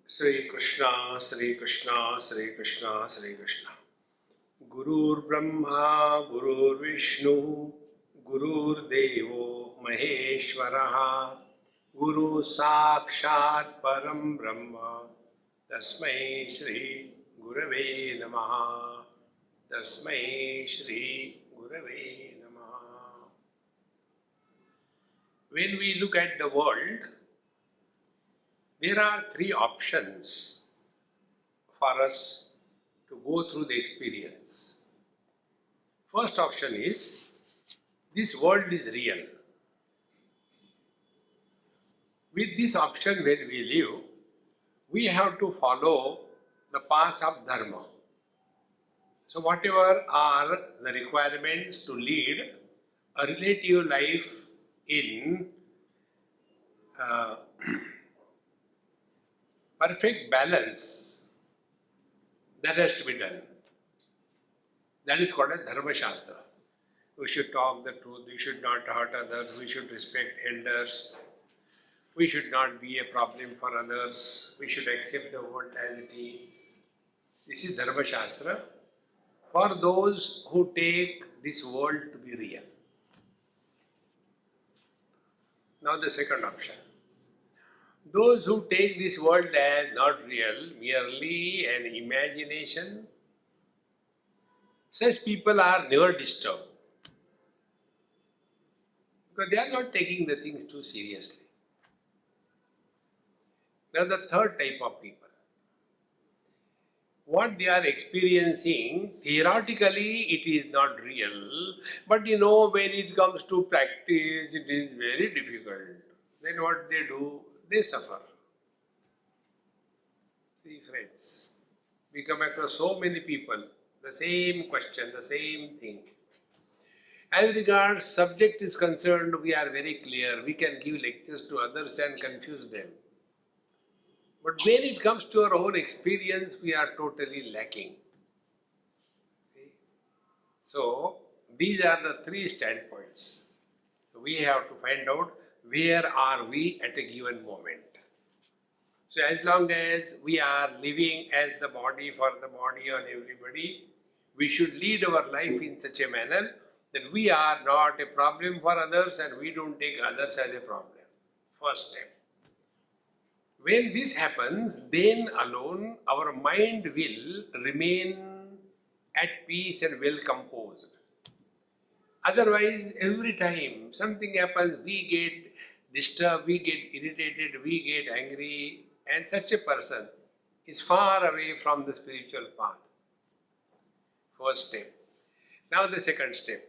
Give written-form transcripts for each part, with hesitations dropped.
Sri Krishna, Sri Krishna, Sri Krishna, Sri Krishna. Gurur Brahma, Gurur Vishnu, Gurur Devo Maheshwaraha, Guru Sakshat Param Brahma, Tasmai Shri Gurave Namaha, Tasmai Shri Gurave Namaha. When we look at the world, there are three options for us to go through the experience. First option is, this world is real. With this option, when we live, we have to follow the path of dharma. So whatever are the requirements to lead a relative life in perfect balance, that has to be done. That is called a Dharma Shastra. We should talk the truth, we should not hurt others, we should respect elders, we should not be a problem for others, we should accept the world as it is. This is Dharma Shastra for those who take this world to be real. Now the second option. Those who take this world as not real, merely an imagination, such people are never disturbed. Because they are not taking the things too seriously. Now the third type of people. What they are experiencing, theoretically it is not real, but when it comes to practice, it is very difficult. Then what they do? They suffer. See friends, we come across so many people, the same question, the same thing. As regards subject is concerned, we are very clear. We can give lectures to others and confuse them. But when it comes to our own experience, we are totally lacking. See? So, these are the three standpoints. We have to find out where are we at a given moment. So, as long as we are living as the body for the body on everybody, we should lead our life in such a manner that we are not a problem for others and we don't take others as a problem. First step. When this happens, then alone our mind will remain at peace and well composed. Otherwise, every time something happens, we get disturbed, we get irritated, we get angry, and such a person is far away from the spiritual path. First step. Now the second step.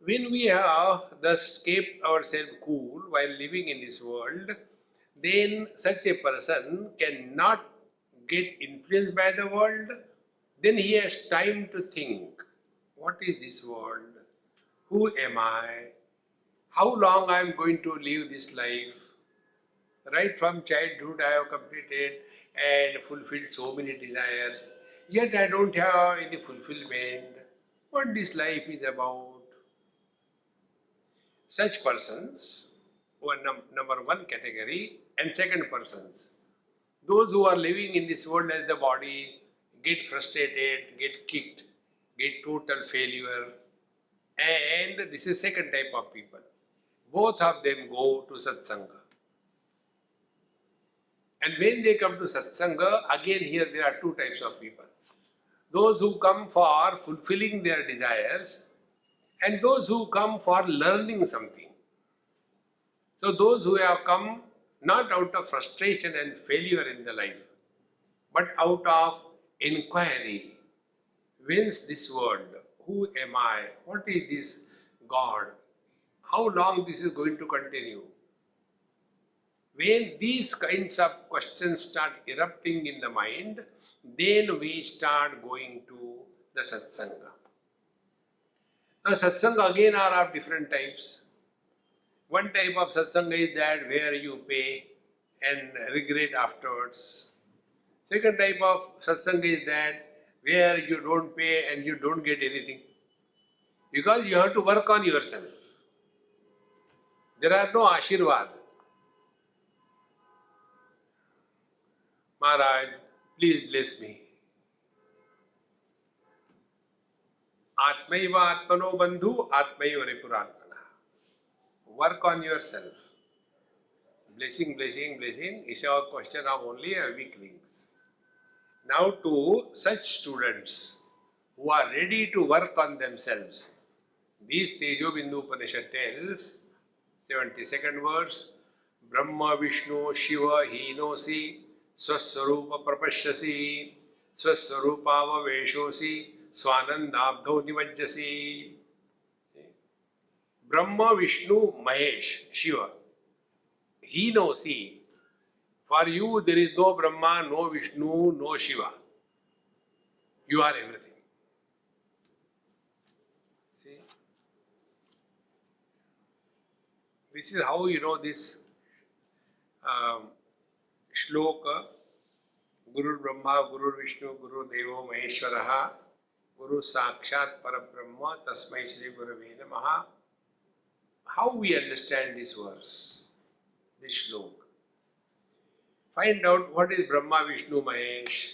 When we have thus kept ourselves cool while living in this world, then such a person cannot get influenced by the world. Then he has time to think, what is this world? Who am I? How long I am going to live this life? Right from childhood I have completed and fulfilled so many desires, yet I don't have any fulfillment. What this life is about? Such persons were number one category, and second persons, those who are living in this world as the body, get frustrated, get kicked, get total failure, and this is second type of people. Both of them go to satsanga. And when they come to satsanga, again here there are two types of people. Those who come for fulfilling their desires and those who come for learning something. So those who have come not out of frustration and failure in the life, but out of inquiry. Whence this world? Who am I? What is this God? How long this is going to continue? When these kinds of questions start erupting in the mind, then we start going to the satsanga. Now satsanga again are of different types. One type of satsanga is that where you pay and regret afterwards. Second type of satsanga is that where you don't pay and you don't get anything. Because you have to work on yourself. There are no ashirvad. Maharaj, please bless me. Atmaiva Atmano Bandhu, Atmaiva Ripuratmana. Work on yourself. Blessing, blessing, blessing is a question of only a weaklings. Now to such students who are ready to work on themselves, these Tejobindu Upanishad tells, 72nd verse, Brahma Vishnu Shiva Hinosi Swaswarupa Prapashyasi Swaswarupava Veshosi Swanandabdho Nivajjasi. Brahma Vishnu Mahesh Shiva Hinosi. For you there is no Brahma, no Vishnu, no Shiva. You are everything. See? This is how this shloka, Guru Brahma, Guru Vishnu, Guru Devo Maheshwaraha, Guru Sakshat Parabrahma, Tasmai Shri Gurave Namaha. How we understand this verse, this shloka? Find out what is Brahma, Vishnu, Mahesh.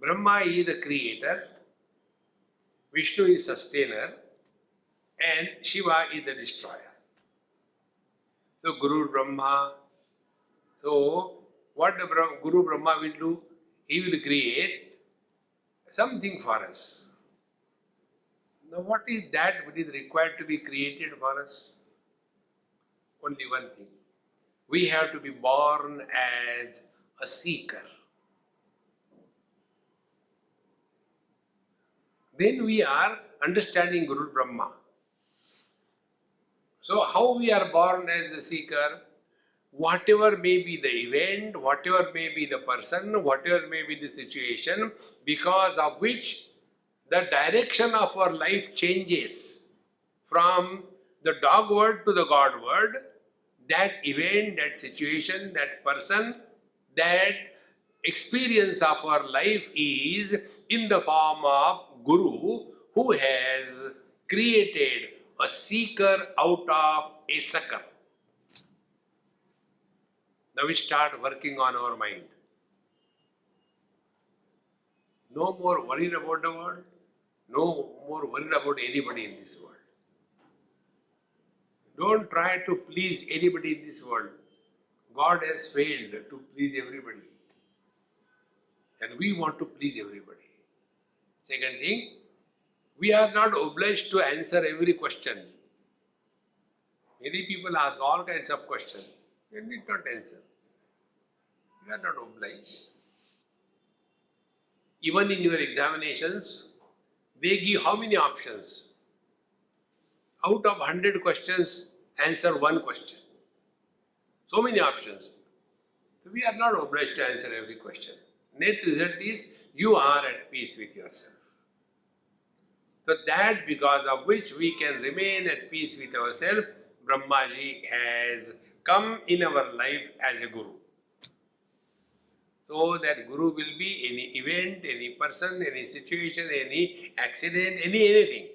Brahma is the creator, Vishnu is sustainer, and Shiva is the destroyer. So Guru Brahma. So what the Guru Brahma will do? He will create something for us. Now what is that which is required to be created for us? Only one thing. We have to be born as a seeker. Then we are understanding Guru Brahma. So how we are born as a seeker? Whatever may be the event, whatever may be the person, whatever may be the situation, because of which the direction of our life changes from the dogward to the Godward, that event, that situation, that person, that experience of our life is in the form of Guru, who has created a seeker out of a sucker. Now we start working on our mind. No more worried about the world, no more worried about anybody in this world. Don't try to please anybody in this world. God has failed to please everybody. And we want to please everybody. Second thing, we are not obliged to answer every question. Many people ask all kinds of questions. We need not answer. We are not obliged. Even in your examinations, they give how many options? Out of 100 questions, answer one question. So many options. So we are not obliged to answer every question. Net result is you are at peace with yourself. So that because of which we can remain at peace with ourselves, Brahmaji has come in our life as a Guru. So that Guru will be any event, any person, any situation, any accident, anything.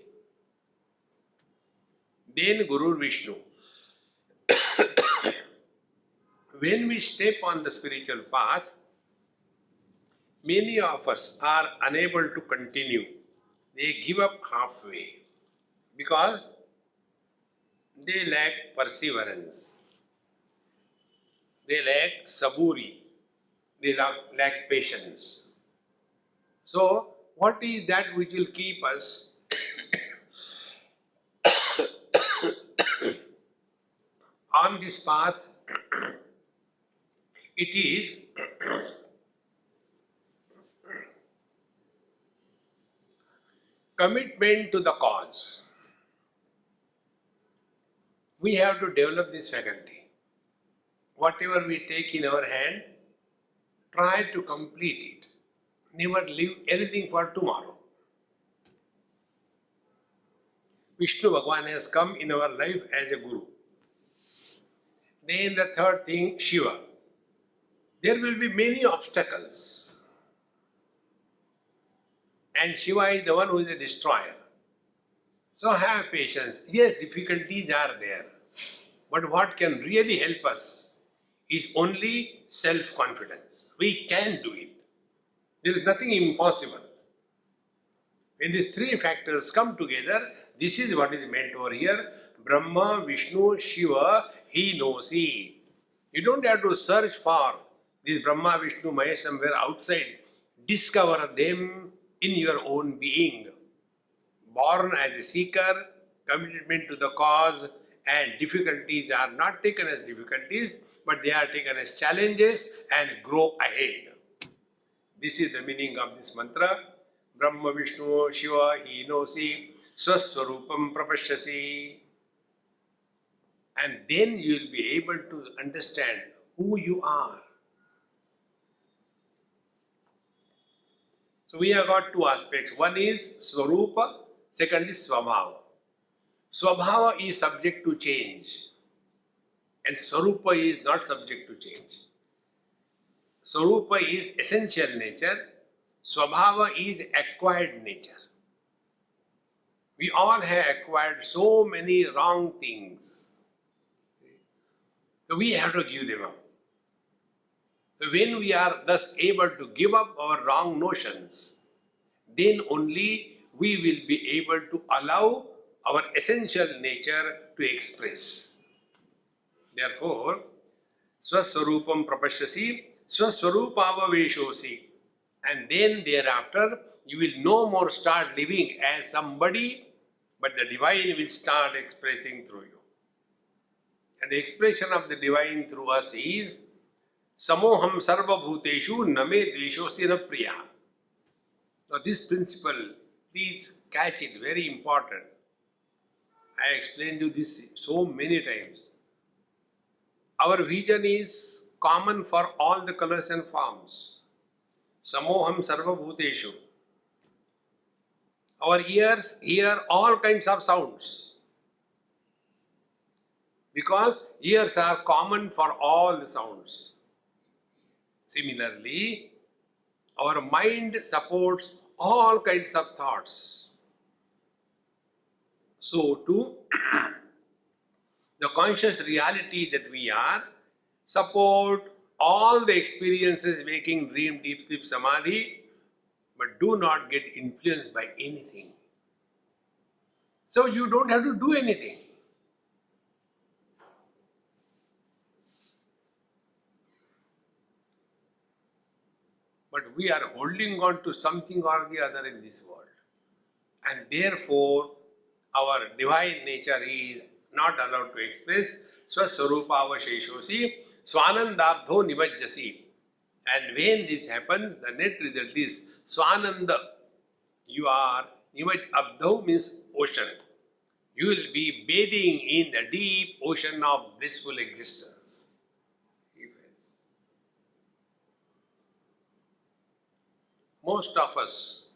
Then Guru Vishnu. When we step on the spiritual path, many of us are unable to continue. They give up halfway because they lack perseverance. They lack saburi. They lack patience. So, what is that which will keep us on this path? It is commitment to the cause. We have to develop this faculty. Whatever we take in our hand, try to complete it. Never leave anything for tomorrow. Vishnu Bhagavan has come in our life as a Guru. Then the third thing, Shiva. There will be many obstacles. And Shiva is the one who is a destroyer. So have patience. Yes, difficulties are there. But what can really help us is only self-confidence. We can do it. There is nothing impossible. When these three factors come together, this is what is meant over here. Brahma, Vishnu, Shiva, he knows he. You don't have to search for this Brahma, Vishnu, Mahesh somewhere outside. Discover them in your own being. Born as a seeker, commitment to the cause, and difficulties are not taken as difficulties, but they are taken as challenges and grow ahead. This is the meaning of this mantra. Brahma, Vishnu, Shiva, he knows he, Swaswarupam Prapashyasi. And then you will be able to understand who you are. So we have got two aspects. One is Swarupa, second is Swabhava. Swabhava is subject to change, and Swarupa is not subject to change. Swarupa is essential nature, Swabhava is acquired nature. We all have acquired so many wrong things. So we have to give them up. So when we are thus able to give up our wrong notions, then only we will be able to allow our essential nature to express. Therefore, Swaswarupam Prapashyasi, Swaswarupavaveshosi. And then thereafter, you will no more start living as somebody, but the divine will start expressing through you. And the expression of the divine through us is Samoham Sarva Bhuteshu Name Dveshosti Na Priya. Now this principle, please catch it, very important. I explained you this so many times. Our vision is common for all the colors and forms. Samoham Sarva Bhuteshu. Our ears hear all kinds of sounds. Because ears are common for all the sounds. Similarly, our mind supports all kinds of thoughts. So too, the conscious reality that we are support all the experiences, waking, dream, deep sleep, samadhi, but do not get influenced by anything. So you don't have to do anything. But we are holding on to something or the other in this world. And therefore, our divine nature is not allowed to express. Swaswarupa avasheshosi swanandabdho nivajjasi. And when this happens, the net result is swananda. You are, abdho means ocean. You will be bathing in the deep ocean of blissful existence. Most of us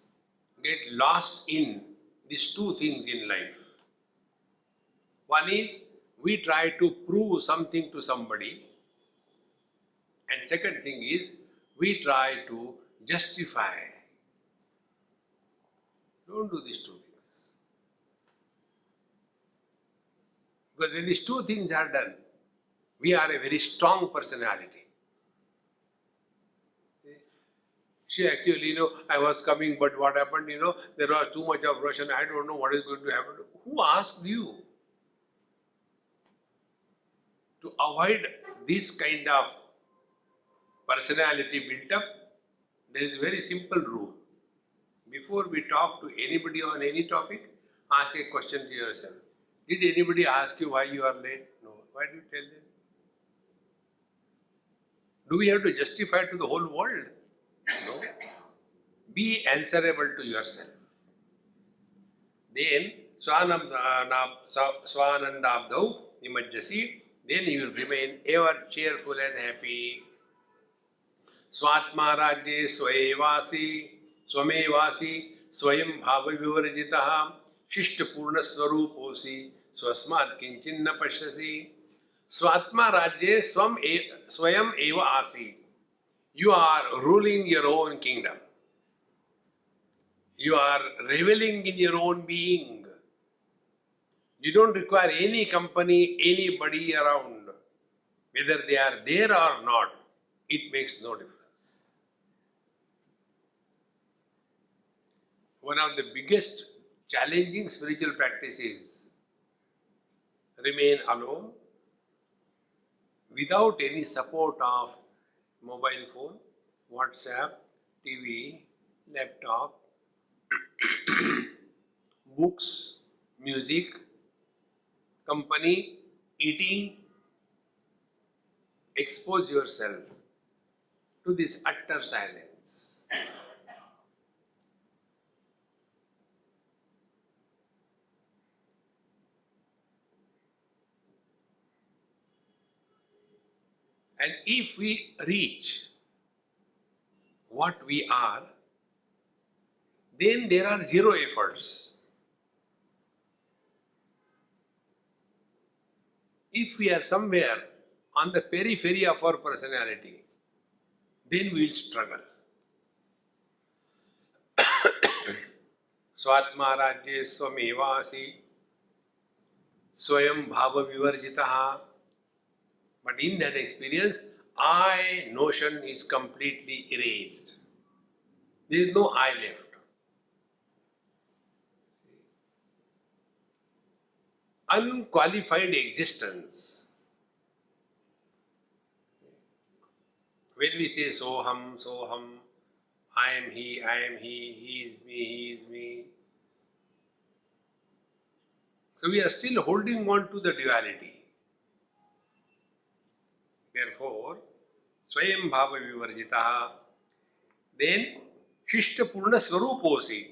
get lost in these two things in life. One is we try to prove something to somebody, and second thing is we try to justify. Don't do these two things. Because when these two things are done, we are a very strong personality. She actually, I was coming, but what happened, there was too much of rush and I don't know what is going to happen. Who asked you to avoid this kind of personality built up? There is a very simple rule. Before we talk to anybody on any topic, ask a question to yourself. Did anybody ask you why you are late? No. Why do you tell them? Do we have to justify to the whole world? No. Be answerable to yourself. Then, Swanandabdhau Nimajjasi, then you will remain ever cheerful and happy. Swatma Rajye Swamevasi Swayam Bhava Vivarjitaha Shishta Purna Swaruposi Swasmad Kinchinna Pashyasi. Swatma Rajye Swayam Eva Asi. You are ruling your own kingdom. You are reveling in your own being. You don't require any company, anybody around. Whether they are there or not, it makes no difference. One of the biggest challenging spiritual practices remain alone without any support of mobile phone, WhatsApp, TV, laptop, books, music, company, eating. Expose yourself to this utter silence. And if we reach what we are, then there are zero efforts. If we are somewhere on the periphery of our personality, then we will struggle. Swatma rajye swamevasi swayam bhava vivarjitaha. But in that experience, I notion is completely erased. There is no I left. Unqualified existence. When we say soham, soham, I am he is me, he is me. So we are still holding on to the duality. Therefore, swayam bhava vivarjitaha. Then, shishta purna swaruposi.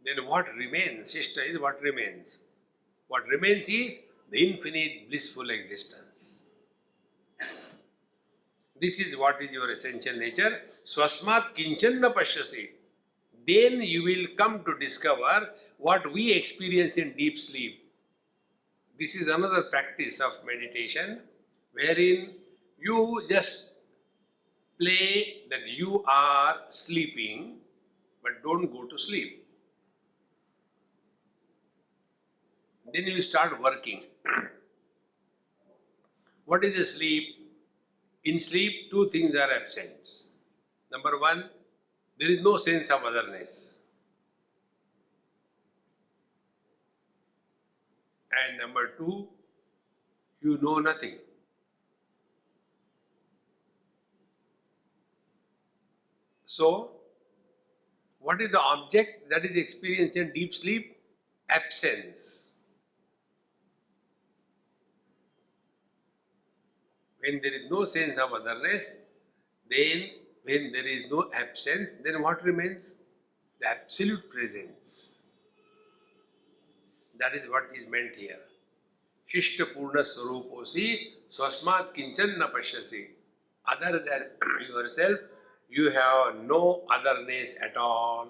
Then what remains? Shishta is what remains. What remains is the infinite blissful existence. This is what is your essential nature. Swasmat kinchanna pashyasi. Then you will come to discover what we experience in deep sleep. This is another practice of meditation wherein you just play that you are sleeping but don't go to sleep. Then you start working. What is the sleep? In sleep, two things are absent. Number one, there is no sense of otherness. And number two, you know nothing. So, what is the object that is experienced in deep sleep? Absence. When there is no sense of otherness, then when there is no absence, then what remains? The absolute presence. That is what is meant here. Shishta purna swaruposi swasmat kinchanna pashyasi. Other than yourself, you have no otherness at all.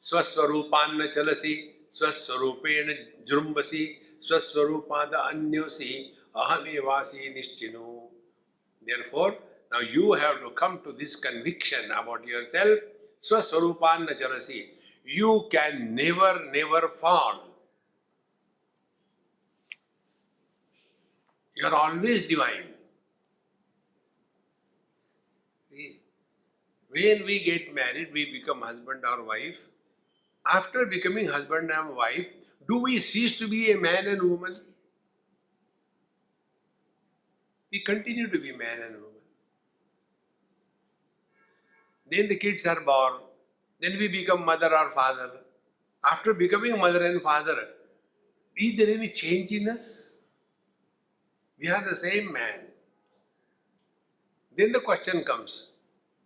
Swaswarupanna chalasi, swaswarupena jrumbasi, swaswarupada anyosi, ahamevasi nischinu. Therefore, now you have to come to this conviction about yourself. Swaswarupanna chalasi. You can never fall. You are always divine. See, when we get married, we become husband or wife. After becoming husband and wife, do we cease to be a man and woman? We continue to be man and woman. Then the kids are born. Then we become mother or father. After becoming mother and father, is there any change in us? We are the same man. Then the question comes,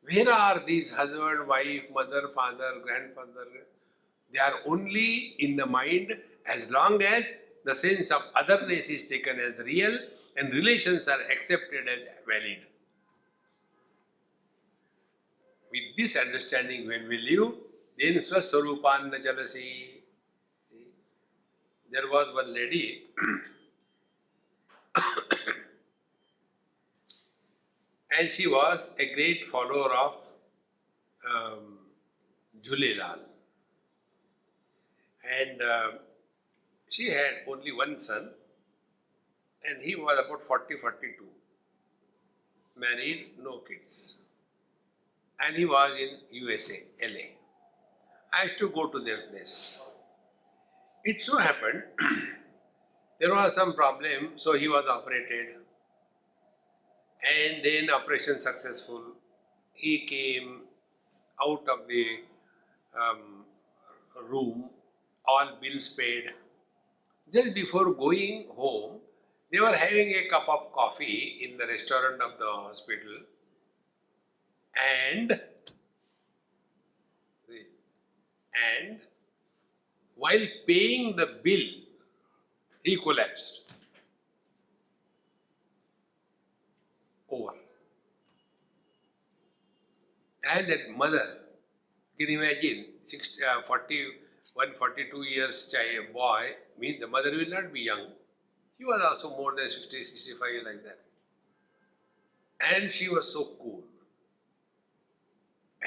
where are these husband, wife, mother, father, grandfather? They are only in the mind as long as the sense of otherness is taken as real and relations are accepted as valid. With this understanding when we live, then swaswarupanna jalasi. There was one lady and she was a great follower of Jhulelal. And she had only one son. and he was about 40-42, married, no kids. And he was in USA, LA. I used to go to their place. It so happened, there was some problem, so he was operated. And then operation successful. He came out of the room, all bills paid. Just before going home, they were having a cup of coffee in the restaurant of the hospital, and while paying the bill, he collapsed. Over. And that mother, you can imagine, 41, 42 years child, boy, means the mother will not be young. She was also more than 60, 65 like that. And she was so cool.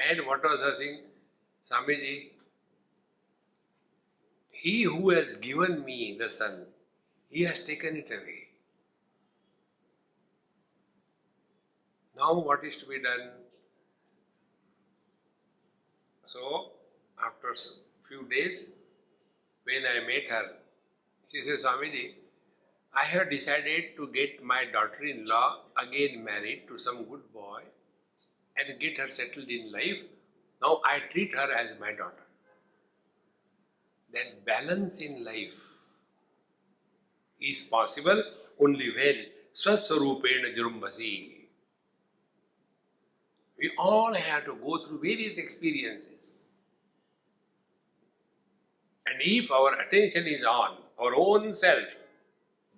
And what was her thing? Swamiji, he who has given me the son, he has taken it away. Now what is to be done? So, after few days, when I met her, she says, Swamiji, I have decided to get my daughter-in-law again married to some good boy and get her settled in life. Now I treat her as my daughter. That balance in life is possible only when swaswarupena jurumbasi. We all have to go through various experiences. And if our attention is on our own self,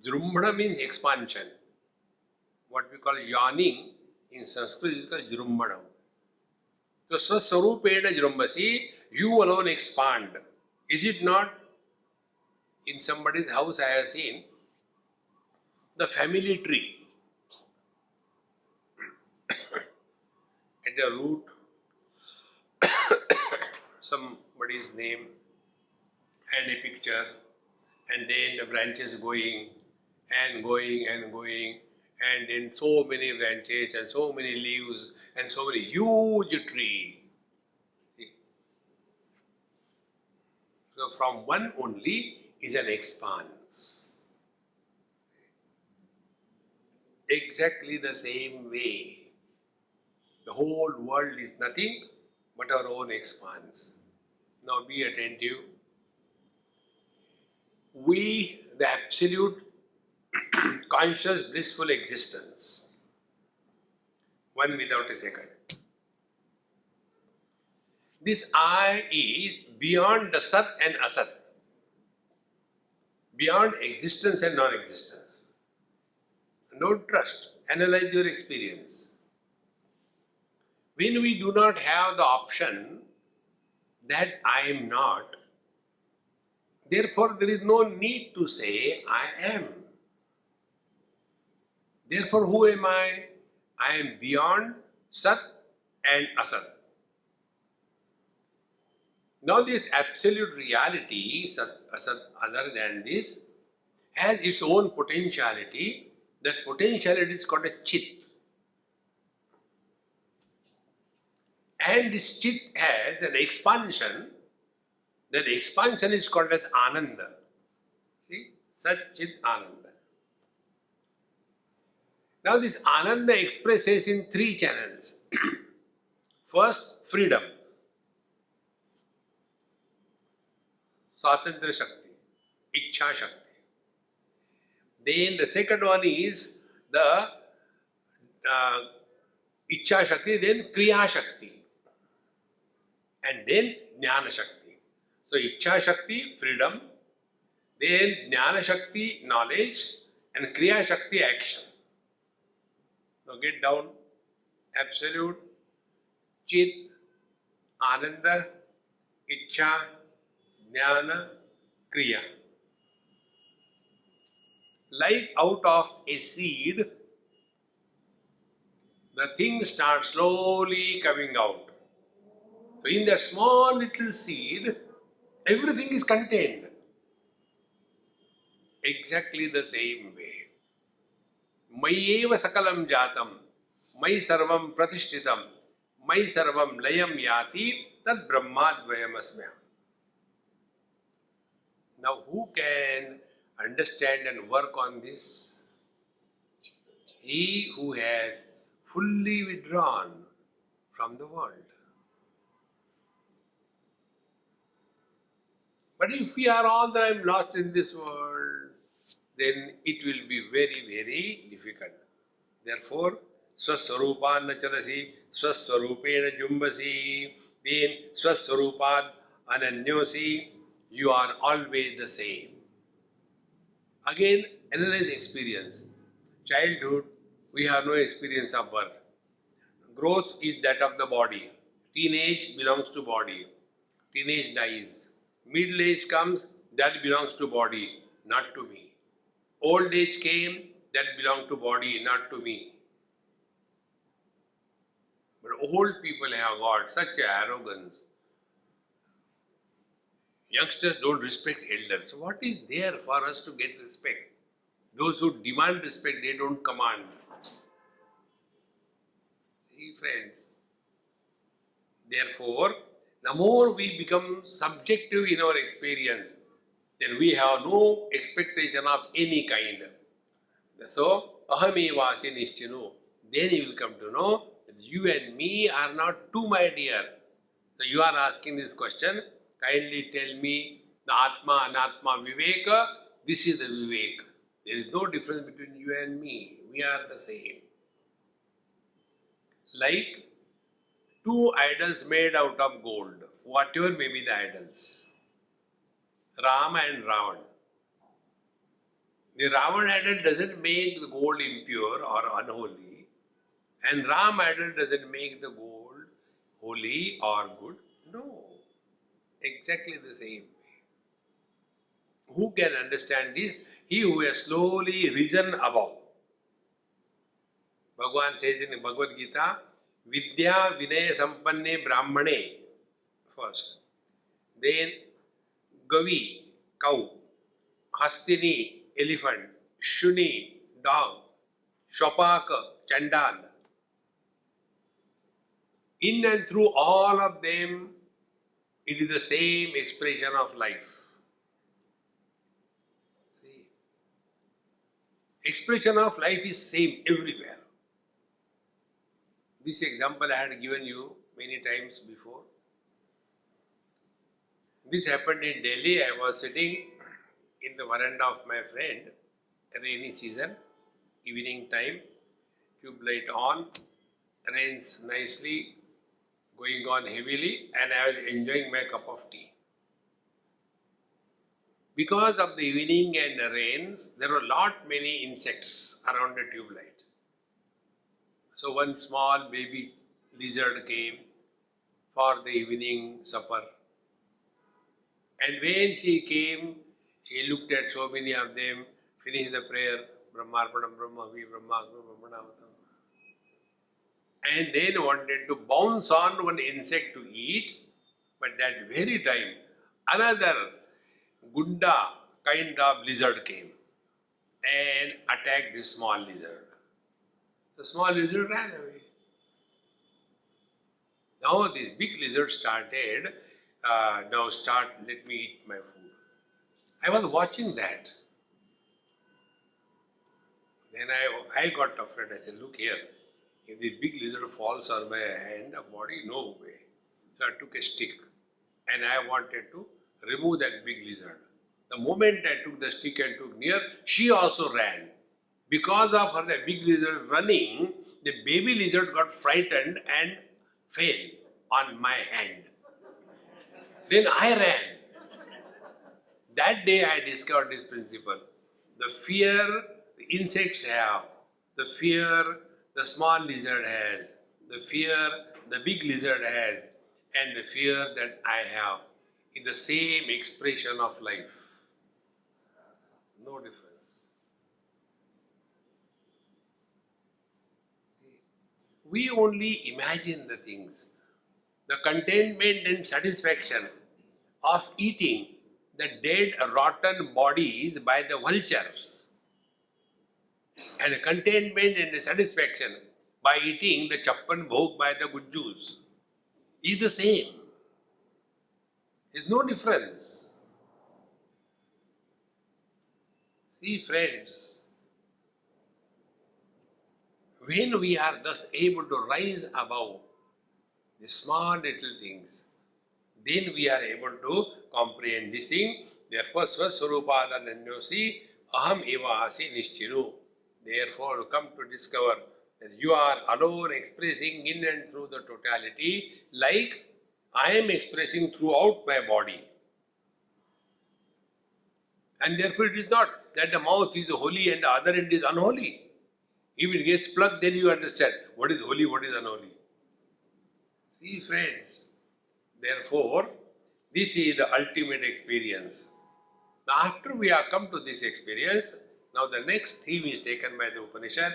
Jrumbhana means expansion. What we call yawning in Sanskrit is called Jrumbhana. So, Swaswarupena Jrumbasi, you alone expand. Is it not? In somebody's house I have seen the family tree. At the root, somebody's name and a picture, and then the branches going and going and going, and then so many branches and so many leaves and so many huge tree. See? So from one only is an expanse. Exactly the same way. The whole world is nothing but our own expanse. Now be attentive. We, the absolute conscious blissful existence, one without a second. This I is beyond the Sat and Asat, beyond existence and non-existence. Don't trust, analyze your experience. When we do not have the option that I am not, therefore there is no need to say I am. Therefore who am I? I am beyond Sat and Asat. Now this absolute reality, Sat, Asat, other than this, has its own potentiality. That potentiality is called a Chit. And this Chit has an expansion. That expansion is called as Ananda. See? Sat Chit Ananda. Now this Ananda expresses in three channels. First, freedom. Swatantra Shakti. Ichha Shakti. Then the second one is the Ichha Shakti, then Kriya Shakti. And then Jnana Shakti. So Ichha Shakti, freedom, then Jnana Shakti, knowledge, and Kriya Shakti, action. Now get down, absolute, Chit, Ananda, Ichha, Jnana, Kriya. Like out of a seed, the things start slowly coming out. So in that small little seed, everything is contained. Exactly the same way. Mayeva sakalam jatam, Mai sarvam pratishtitam, Mai sarvam layam yati, Tad brahmadvayam asmya. Now who can understand and work on this? He who has fully withdrawn from the world. But if we are all the time lost in this world, then it will be very, very difficult. Therefore, swaswarupan chalasi, swaswarupena jumbasi, then swaswarupan ananyosi, you are always the same. Again, analyze the experience. Childhood, we have no experience of birth. Growth is that of the body. Teenage belongs to body. Teenage dies. Middle age comes, that belongs to body, not to me. Old age came, that belonged to body, not to me. But old people have got such arrogance. Youngsters don't respect elders. What is there for us to get respect? Those who demand respect, they don't command. See, friends. Therefore, the more we become subjective in our experience, then we have no expectation of any kind. So, ahamevasi nishtinu. Then you will come to know that you and me are not two, my dear. So you are asking this question, kindly tell me the Atma, Anatma, Viveka, this is the Vivek. There is no difference between you and me. We are the same. Like two idols made out of gold, whatever may be the idols. Rama and Ravan. The Ravan idol doesn't make the gold impure or unholy, and Ram idol doesn't make the gold holy or good. No, exactly the same way. Who can understand this? He who has slowly risen above. Bhagavan says in Bhagavad Gita, Vidya Vinaya Sampanne Brahmane first. Then Gavi, cow. Hastini, elephant. Shuni, dog. Shopaka, Chandal. In and through all of them, it is the same expression of life. See, expression of life is same everywhere. This example I had given you many times before. This happened in Delhi. I was sitting in the veranda of my friend, rainy season, evening time, tube light on, rains nicely, going on heavily, and I was enjoying my cup of tea. Because of the evening and the rains, there were many insects around the tube light. So one small baby lizard came for the evening supper. And when she came, she looked at so many of them, finished the prayer, Brahmarpanam Brahmavi Brahmasmi Brahmanavatam. And then wanted to bounce on one insect to eat, but that very time, another Gunda kind of lizard came and attacked this small lizard. The small lizard ran away. Now this big lizard started, let me eat my food. I was watching that. Then I got afraid. I said, look here, if the big lizard falls on my hand or body, no way. So I took a stick and I wanted to remove that big lizard. The moment I took the stick and took near, she also ran. Because of her, the big lizard running, the baby lizard got frightened and fell on my hand. Then I ran. That day I discovered this principle. The fear the insects have, the fear the small lizard has, the fear the big lizard has, and the fear that I have is the same expression of life. No difference. We only imagine the things. The contentment and satisfaction of eating the dead, rotten bodies by the vultures. and a contentment and a satisfaction by eating the chappan bhog by the gujjus is the same. There is no difference. See, friends, when we are thus able to rise above the small little things, then we are able to comprehend this thing. Therefore, Swaswarupadananyosi aham eva asi nishchinu. Therefore, you come to discover that you are alone expressing in and through the totality, like I am expressing throughout my body. And therefore, it is not that the mouth is holy and the other end is unholy. If it gets plugged, then you understand what is holy, what is unholy. See, friends, therefore, this is the ultimate experience. Now, after we have come to this experience, now the next theme is taken by the Upanishad.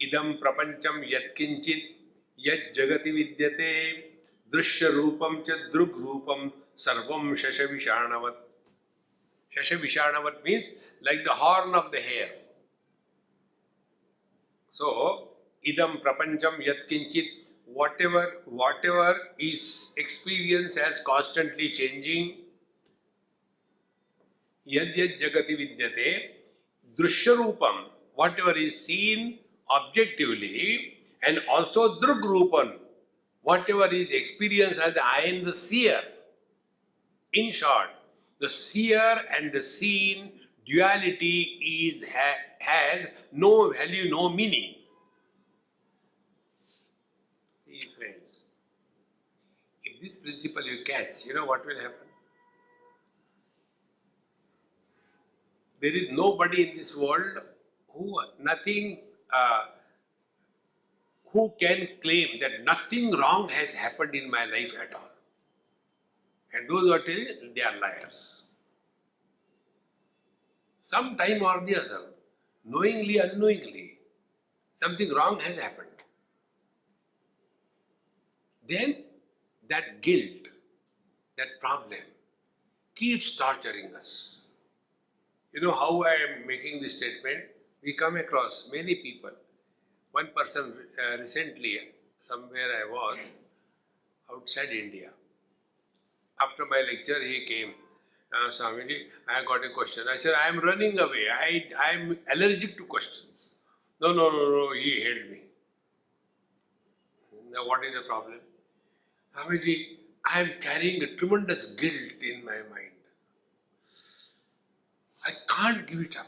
Idam prapancham yat kinchit yat jagati vidyate drishya rupam cha drug rupam sarvam shashavishanavat. Shashavishanavat means like the horn of the hare. So, idam prapancham yat kinchit, whatever is experience as constantly changing, yad yad jagati vidyate, drishya rupam, whatever is seen objectively, and also drug rupam, whatever is experienced as the eye and the seer. In short, the seer and the seen duality has no value, no meaning. See, friends, if this principle you catch, you know what will happen? There is nobody in this world who can claim that nothing wrong has happened in my life at all. And those who are telling, they are liars. Some time or the other, knowingly, unknowingly, something wrong has happened. Then that guilt, that problem, keeps torturing us. You know how I am making this statement? We come across many people. One person recently, somewhere I was, outside India. After my lecture, he came. Swamiji, I got a question. I said, I am running away. I am allergic to questions. No, he held me. Now what is the problem? Swamiji, I am carrying a tremendous guilt in my mind. I can't give it up.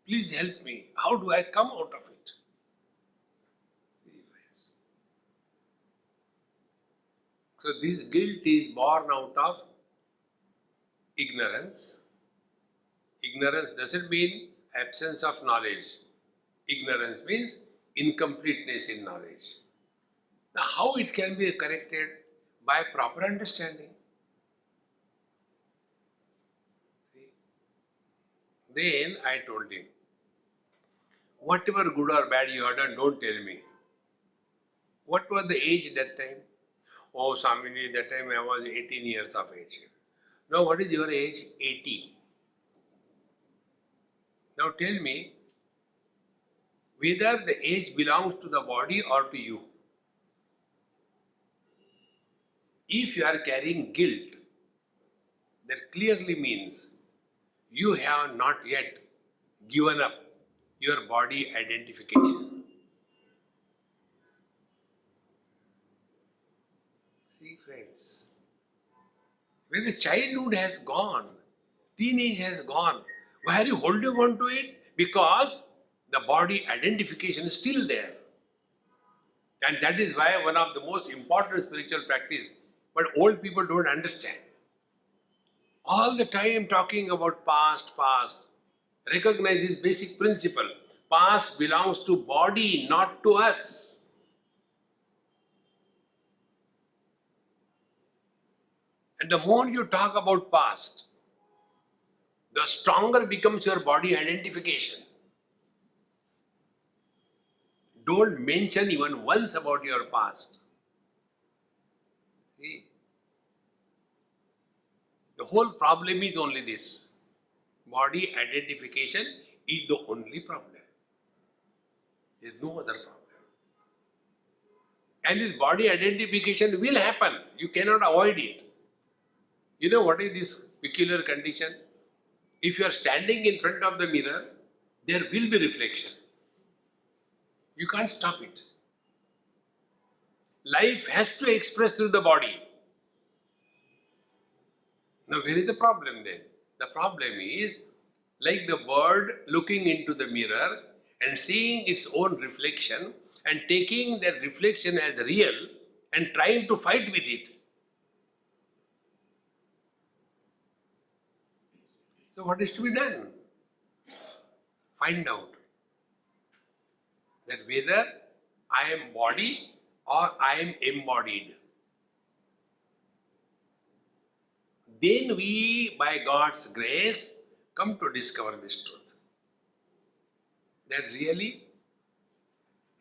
Please help me. How do I come out of it? So this guilt is born out of ignorance. Ignorance doesn't mean absence of knowledge. Ignorance means incompleteness in knowledge. Now how it can be corrected? By proper understanding. See? Then I told him, whatever good or bad you have done, don't tell me. What was the age that time? Oh, Swamiji, that time I was 18 years of age. Now, what is your age? 80. Now, tell me, whether the age belongs to the body or to you. If you are carrying guilt, that clearly means you have not yet given up your body identification. See, friends, when the childhood has gone, teenage has gone, why are you holding on to it? Because the body identification is still there. And that is why one of the most important spiritual practice, but old people don't understand. All the time talking about past. Recognize this basic principle. Past belongs to body, not to us. And the more you talk about past, the stronger becomes your body identification. Don't mention even once about your past. See? The whole problem is only this. Body identification is the only problem. There is no other problem. And this body identification will happen. You cannot avoid it. You know what is this peculiar condition? If you are standing in front of the mirror, there will be reflection. You can't stop it. Life has to express through the body. Now, where is the problem then? The problem is like the bird looking into the mirror and seeing its own reflection and taking that reflection as real and trying to fight with it. So, what is to be done? Find out that whether I am body or I am embodied. Then we, by God's grace, come to discover this truth. That really,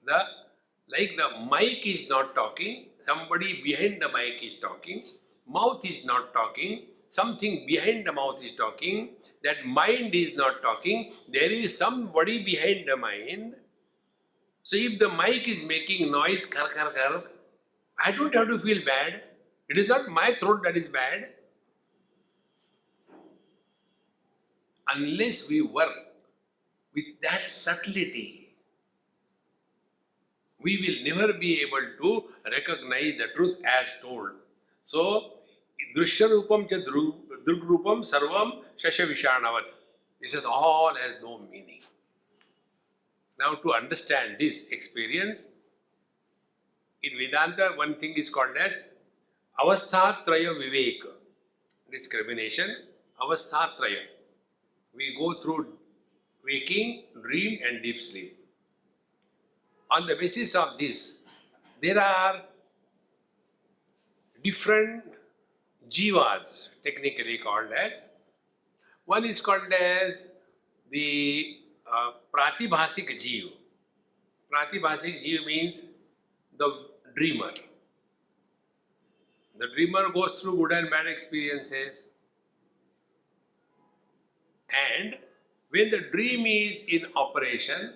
like the mic is not talking, somebody behind the mic is talking, mouth is not talking, something behind the mouth is talking, that mind is not talking, there is somebody behind the mind. So if the mic is making noise, kar kar kar, I don't have to feel bad. It is not my throat that is bad. Unless we work with that subtlety, we will never be able to recognize the truth as told. So, Drishya Rupam cha Drug Rupam Sarvam Shasha Vishanavat. This is all has no meaning. Now, to understand this experience, in Vedanta, one thing is called as Avasthatraya Viveka. Discrimination, Avasthatraya. We go through waking, dream and deep sleep. On the basis of this, there are different jivas, technically called as. One is called as the Pratibhasik Jiva. Pratibhasik Jiva means the dreamer. The dreamer goes through good and bad experiences. And when the dream is in operation,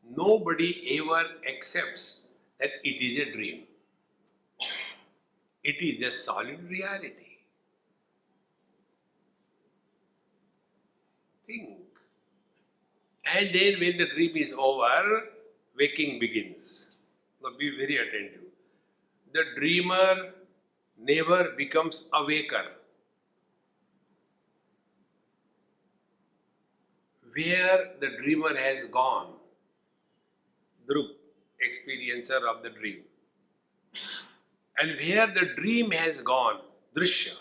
nobody ever accepts that it is a dream. It is a solid reality. Think. And then when the dream is over, waking begins. Now be very attentive. The dreamer never becomes a waker. Where the dreamer has gone, Druk, experiencer of the dream. And where the dream has gone, Drishya.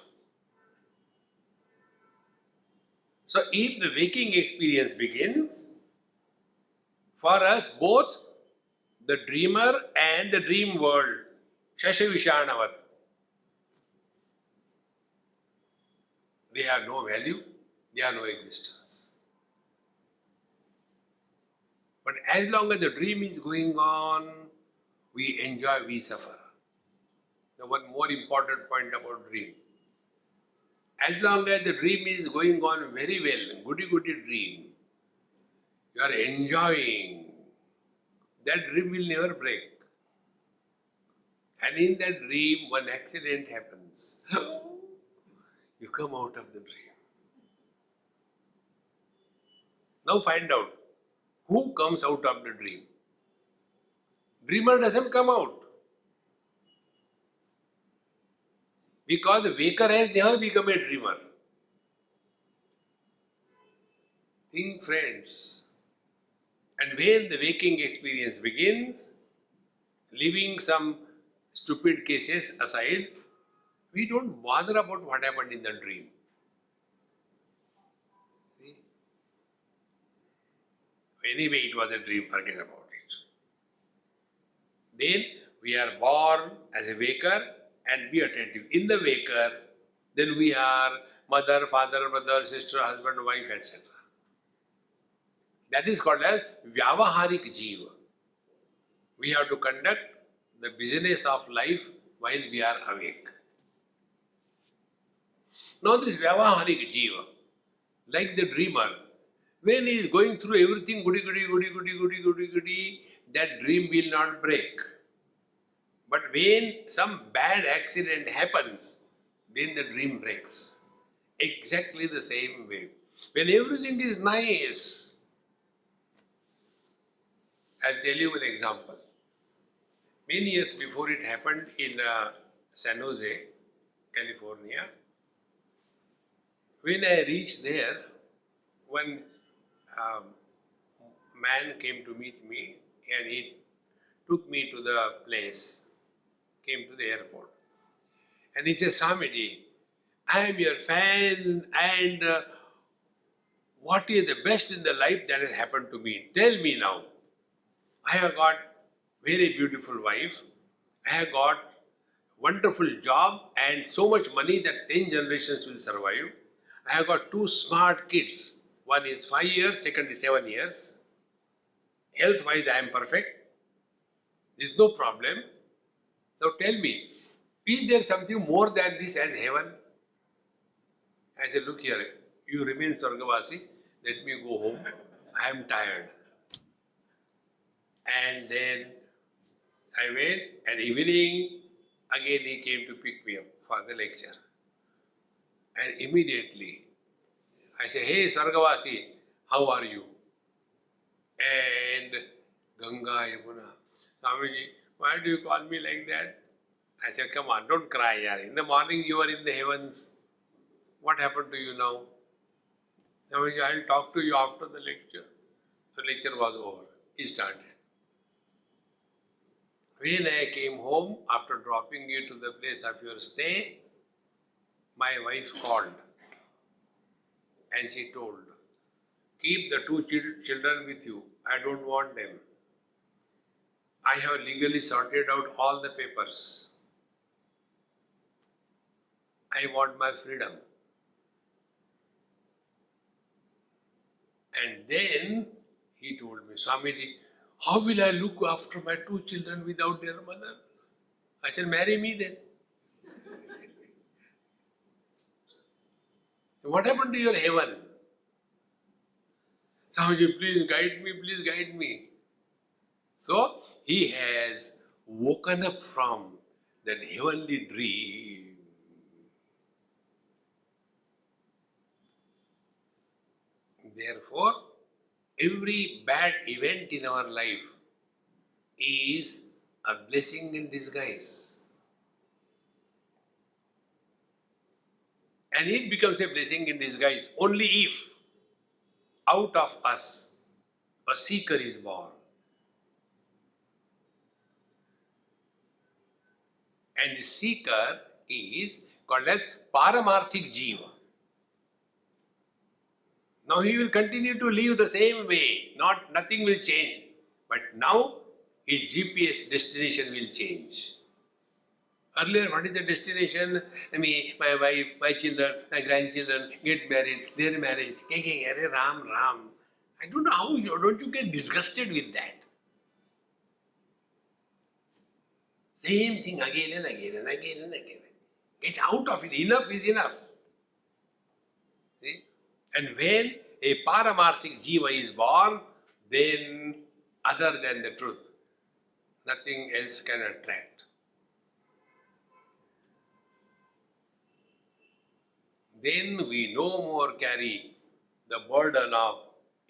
So if the waking experience begins, for us both the dreamer and the dream world, Shasha Vishanavat, they have no value, they have no existence. But as long as the dream is going on, we enjoy, we suffer. The one more important point about dream. As long as the dream is going on very well, goody dream, you are enjoying, that dream will never break. And in that dream, one accident happens. You come out of the dream. Now find out. Who comes out of the dream? Dreamer doesn't come out. Because the waker has never become a dreamer. Think, friends. And when the waking experience begins, leaving some stupid cases aside, we don't bother about what happened in the dream. Anyway, it was a dream, forget about it. Then we are born as a waker and be attentive. In the waker, then we are mother, father, brother, sister, husband, wife, etc. That is called as Vyavaharik Jiva. We have to conduct the business of life while we are awake. Now this Vyavaharik Jiva, like the dreamer, When he is going through everything goody goody goody goody goody goody goody, that dream will not break. But when some bad accident happens, then the dream breaks. Exactly the same way. When everything is nice, I'll tell you an example. Many years before it happened in San Jose, California, when I reached there, one um, man came to meet me and he took me to the place, came to the airport. And he said, Swamiji, I am your fan and what is the best in the life that has happened to me? Tell me now. I have got very beautiful wife. I have got wonderful job and so much money that 10 generations will survive. I have got two smart kids. One is 5 years, second is 7 years. Health-wise, I am perfect. There is no problem. Now tell me, is there something more than this as heaven? I said, look here, you remain Sargavasi, let me go home. I am tired. And then I went, and evening, again he came to pick me up for the lecture. And immediately, I said, hey Sargavasi, how are you? And Ganga, Yamuna, Swamiji, why do you call me like that? I said, come on, don't cry, yaar. In the morning you were in the heavens. What happened to you now? Swamiji, I'll talk to you after the lecture. So lecture was over. He started. When I came home, after dropping you to the place of your stay, my wife called and she told, keep the two children with you. I don't want them. I have legally sorted out all the papers. I want my freedom. And then he told me, Swamiji, how will I look after my two children without their mother? I said, marry me then. What happened to your heaven? Swamiji, please guide me, please guide me. So, he has woken up from that heavenly dream. Therefore, every bad event in our life is a blessing in disguise. And it becomes a blessing in disguise only if out of us a seeker is born. And the seeker is called as Paramarthik Jiva. Now he will continue to live the same way, nothing will change. But now his GPS destination will change. Earlier, what is the destination? Me, my wife, my children, my grandchildren get married, their marriage. Hey, Ram, Ram. I don't know how don't you get disgusted with that? Same thing again and again and again and again. Get out of it. Enough is enough. See? And when a Paramarthik Jiva is born, then other than the truth, nothing else can attract. Then we no more carry the burden of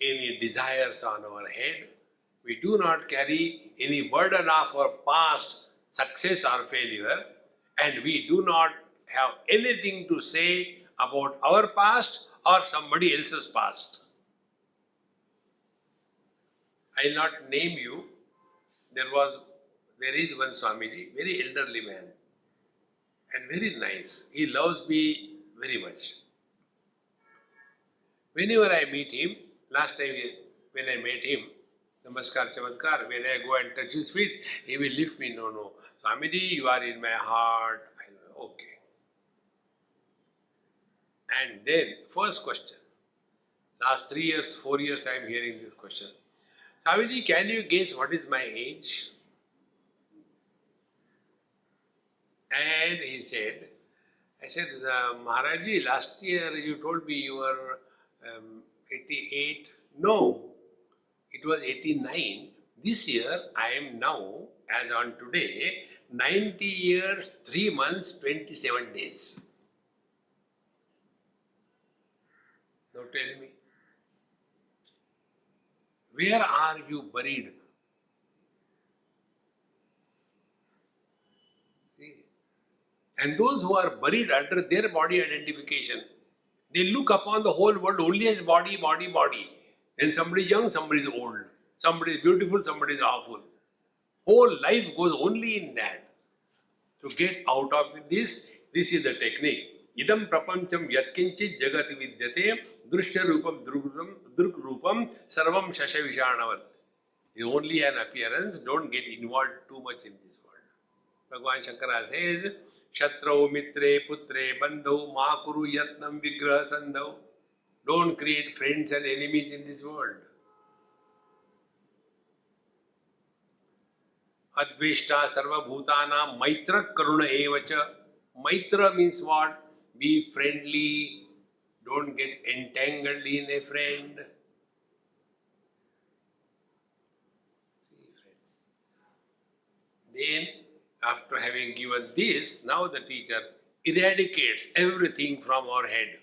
any desires on our head. We do not carry any burden of our past success or failure, and we do not have anything to say about our past or somebody else's past. I will not name you. There is one Swamiji, very elderly man, and very nice. He loves me very much. Whenever I meet him, last time when I met him, Namaskar Chamatkar, when I go and touch his feet, he will lift me. No. Swamiji, you are in my heart. I know, okay. And then, first question. Last 3 years, 4 years, I am hearing this question. Swamiji, can you guess what is my age? And he said, I said, Maharaji, last year you told me you were 88, No, it was 89. This year I am now, as on today, 90 years, 3 months, 27 days. Now tell me, where are you buried? See? And those who are buried under their body identification, they look upon the whole world only as body, body, body. Then somebody is young, somebody is old. Somebody is beautiful, somebody is awful. Whole life goes only in that. To get out of this, this is the technique. Idam prapancham yatkinchit jagati vidyate drushya rupam druk rupam sarvam shasha vishanavat. It's only an appearance, don't get involved too much in this world. Bhagavan Shankara says, Shatrau mitre putre bandhau ma kuru yatnam vigraha sandhau. Don't create friends and enemies in this world. Adveshta sarva bhutana maitra karuna evacha. Maitra means what? Be friendly. Don't get entangled in a friend. See, friends. Then, after having given this, now the teacher eradicates everything from our head.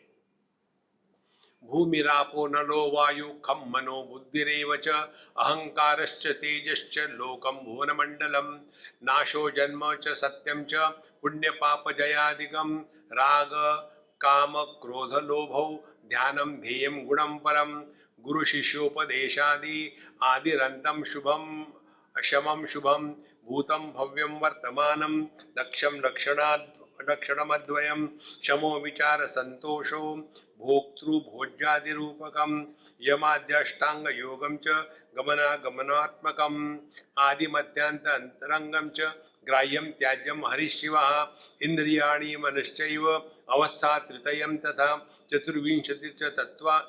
भूमिरापो नलो वायु खम मनो बुद्धिरेव च अहंकारश्च तेजश्च लोकम भुवनमंडलम नाशो जन्म च सत्यम च पुण्य पाप जयादिकम राग काम क्रोध लोभौ ध्यानम ध्येयम गुणम परम गुरु शिष्योपदेशादि आदिरंतम शुभम अशमम शुभम भूतम भव्यम वर्तमानम लक्ष्यम लक्षणमद्वयम शमो विचार संतोषो भोक्तृ भोज्यादि रूपकम यमाद्यष्टांग योगम च गमनागमनात्मकम आदिमध्यांत अंतरंगम च ग्राह्यम त्याज्यम हरिशिवा इंद्रियाणि मनश्चैव अवस्था तृतयम तथा चतुर्विंशति च तत्वा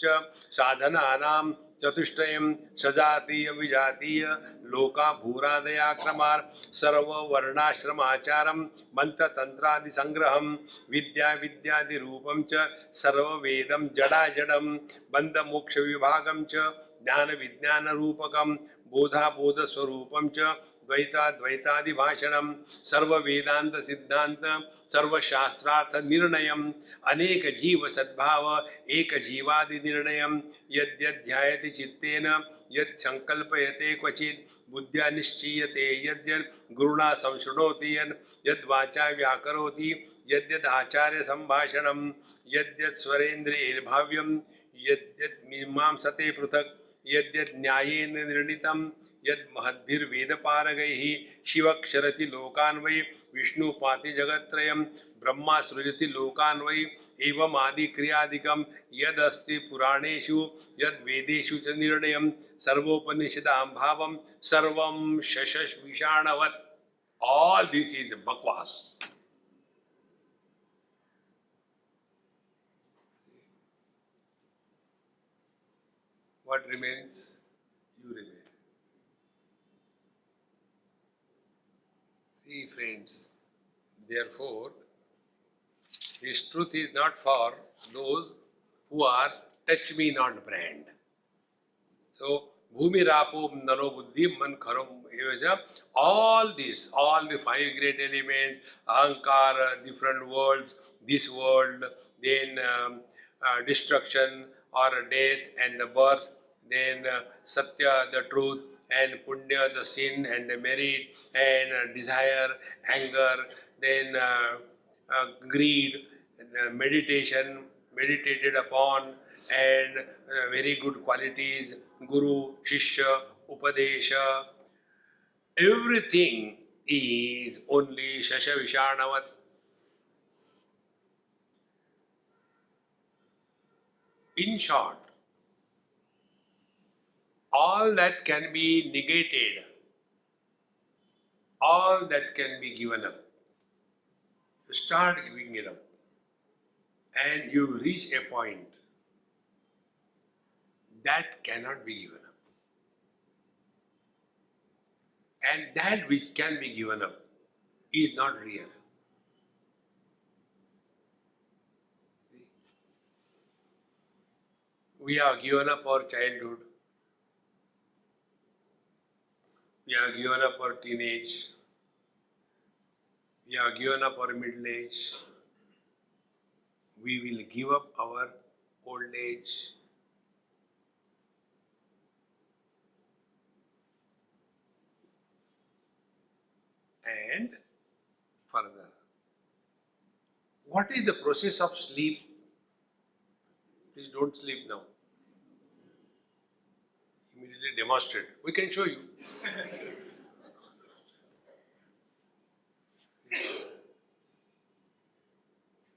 च साधनानां चतुष्टयम सजातीय विजातीय लोका भूरादया क्रमार सर्व वर्णाश्रमाचारम मंत्र तंत्रादि संग्रहम विद्या विद्यादि रूपम च सर्व वेदम जड़ा जड़म बंध मोक्ष विभागम च ज्ञान विज्ञान रूपकम बोधा बोध स्वरूपम च द्वैताद्वैतादि भाषणम सर्व वेदांत सिद्धांत सर्व शास्त्रार्थ निर्णयम अनेक जीव सद्भाव एक जीवादि निर्णयम यद्यध्यायति चित्तेन यत् संकल्पयते क्वचित् बुद्ध्या निश्चीयते यद्यत् गुरुणा संशृणोति यद्वाचा व्याकरोति यद्यद् आचार्य संभाषणम यद्यत् स्वरेन्द्रियैर्भाव्यम यद्यत् मीमांसते पृथक् यद्यत् न्यायेन निर्णीतम् यद महद्भिर्वेदपारगैः शिवक्षरति लोकान् वै विष्णुपाति जगत्त्रयम् ब्रह्मा सृजति लोकान् वै एवम् आदि क्रियादिकं यदस्ति पुराणेषु यद वेदेषु च निर्णयं सर्वोपनिषदां भावं सर्वं शशविषाणवत्. All this is bakwas. What remains? You remain. See, friends, therefore, this truth is not for those who are touch me not brand. So, Bhumi Rapom Nalo Buddhi Man Kharam Evaja, all this, all the five great elements, Ahankara, different worlds, this world, then destruction or death and the birth, then Satya, the truth, and Punya, the sin and the merit, and desire, anger, then greed, meditation, meditated upon, and very good qualities, Guru, Shishya, Upadesha, everything is only Shasha Vishanavat. In short, all that can be negated, all that can be given up. Start giving it up, and you reach a point that cannot be given up. And that which can be given up is not real. See? We have given up our childhood. We have given up our teenage. We have given up our middle age. We will give up our old age. And further, what is the process of sleep? Please don't sleep now. Immediately demonstrate. We can show you.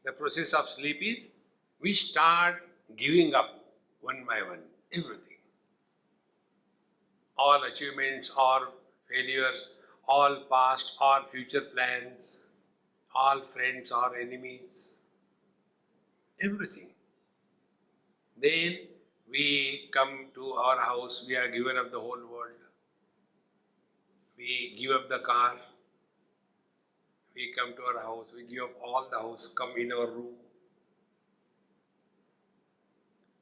The process of sleep is we start giving up one by one everything. All achievements, all failures, all past or future plans, all friends or enemies, everything. Then we come to our house, we are given up the whole world. We give up the car. We come to our house, we give up all the house, come in our room.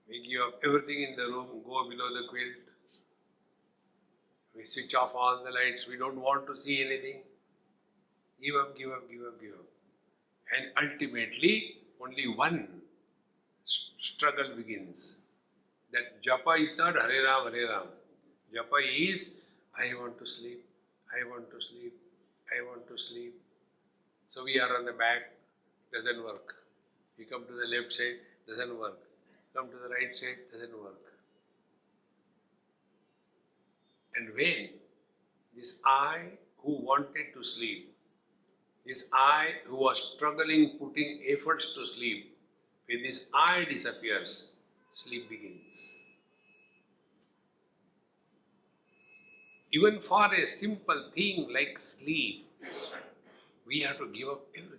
We give up everything in the room, go below the quilt. We switch off all the lights, we don't want to see anything. Give up, give up, give up, give up. And ultimately, only one struggle begins. That japa is not Hare Ram, Hare Ram. Japa is, I want to sleep, I want to sleep, I want to sleep. So we are on the back, doesn't work. We come to the left side, doesn't work. Come to the right side, doesn't work. And when this I who wanted to sleep, this I who was struggling, putting efforts to sleep, when this I disappears, sleep begins. Even for a simple thing like sleep, we have to give up everything.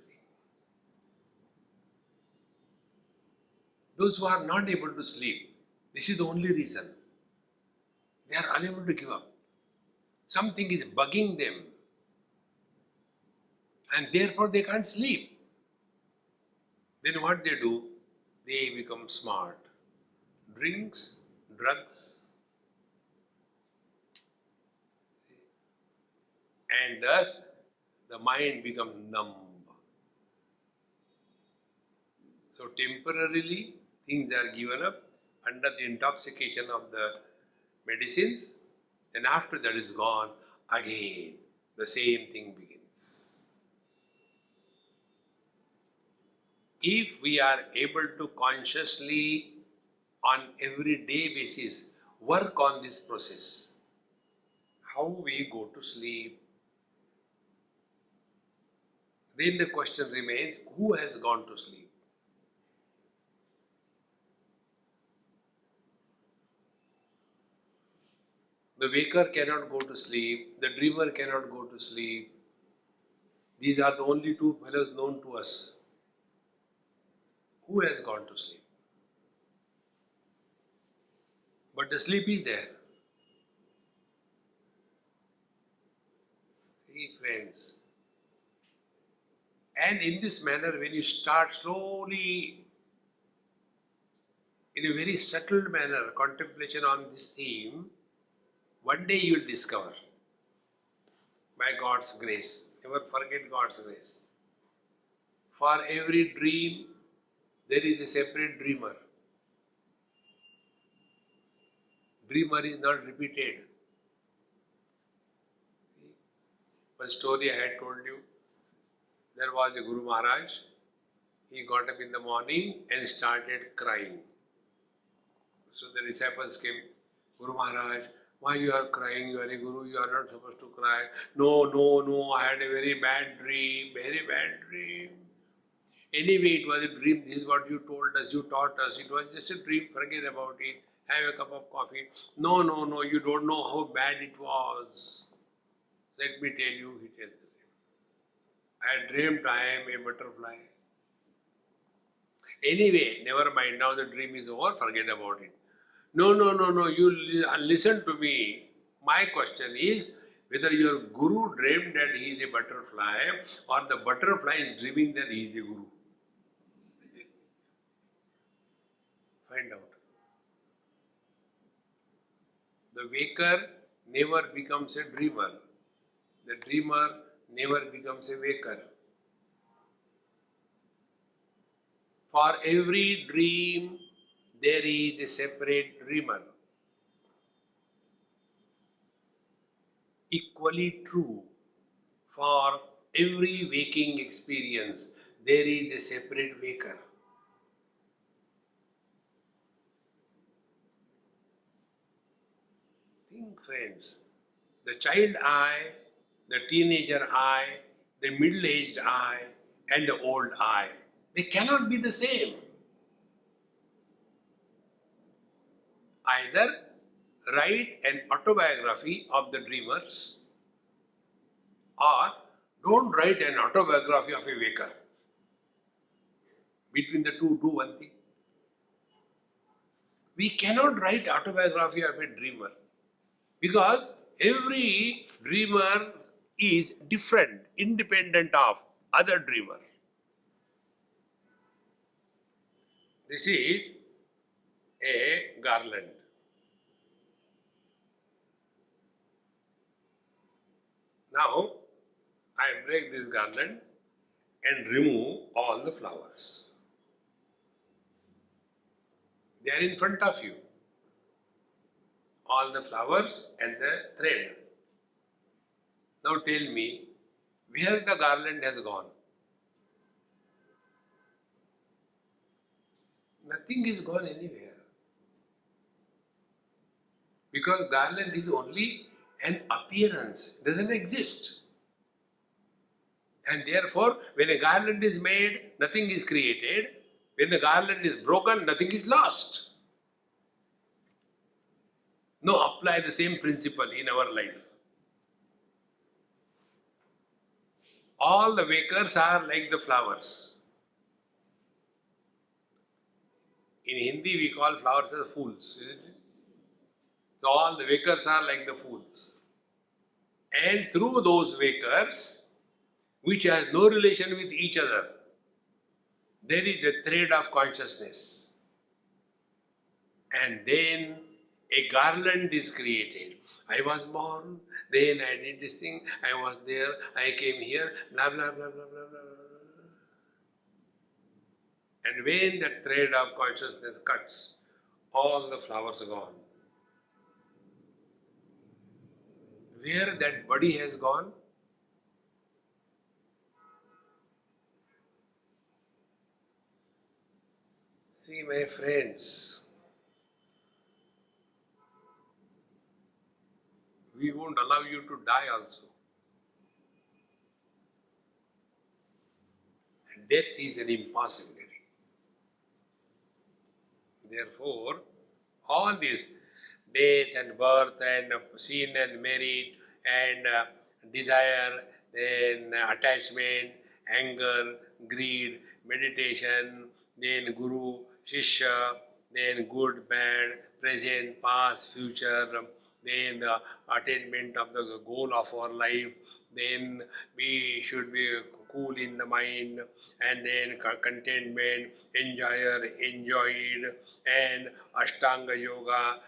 Those who are not able to sleep, this is the only reason. They are unable to give up. Something is bugging them. And therefore they can't sleep. Then what they do? They become smart. Drinks, drugs. And thus the mind becomes numb. So temporarily things are given up under the intoxication of the medicines. Then after that is gone, again the same thing begins. If we are able to consciously, on everyday basis, work on this process, how we go to sleep, then the question remains, who has gone to sleep? The waker cannot go to sleep, the dreamer cannot go to sleep. These are the only two fellows known to us. Who has gone to sleep? But the sleep is there. See, friends. And in this manner, when you start slowly, in a very subtle manner, contemplation on this theme, one day you will discover, by God's grace, never forget God's grace. For every dream, there is a separate dreamer. Dreamer is not repeated. One story I had told you, there was a Guru Maharaj. He got up in the morning and started crying. So the disciples came, Guru Maharaj, why you are crying? You are a Guru, you are not supposed to cry. No, I had a very bad dream, very bad dream. Anyway, it was a dream, this is what you told us, you taught us. It was just a dream, forget about it. Have a cup of coffee. No, you don't know how bad it was. Let me tell you, he tells the dream. I dreamt I am a butterfly. Anyway, never mind, now the dream is over, forget about it. No, you listen to me. My question is whether your Guru dreamed that he is a butterfly or the butterfly is dreaming that he is a Guru. Find out. The waker never becomes a dreamer. The dreamer never becomes a waker. For every dream, there is a separate dreamer. Equally true, for every waking experience, there is a separate waker. Think, friends, the child I, the teenager I, the middle-aged I, and the old I, they cannot be the same. Either write an autobiography of the dreamers, or don't write an autobiography of a waker. Between the two, do one thing. We cannot write autobiography of a dreamer because every dreamer is different, independent of other dreamer. This is a garland. Now, I break this garland and remove all the flowers. They are in front of you. All the flowers and the thread. Now tell me, where the garland has gone? Nothing is gone anywhere. Because garland is only an appearance, doesn't exist. And therefore, when a garland is made, nothing is created. When the garland is broken, nothing is lost. Now apply the same principle in our life. All the wakers are like the flowers. In Hindi we call flowers as fools, isn't it? So all the wakers are like the fools. And through those wakers, which has no relation with each other, there is a thread of consciousness. And then a garland is created. I was born, then I did this thing, I was there, I came here, blah, blah, blah, blah, blah, blah. And when that thread of consciousness cuts, all the flowers are gone. Where that body has gone? See, my friends, we won't allow you to die also. And death is an impossibility. Therefore, all this death and birth and sin and merit and desire, then attachment, anger, greed, meditation, then guru, shishya, then good, bad, present, past, future, then the attainment of the goal of our life, then we should be cool in the mind, and then contentment, enjoyer, enjoyed, and Ashtanga Yoga,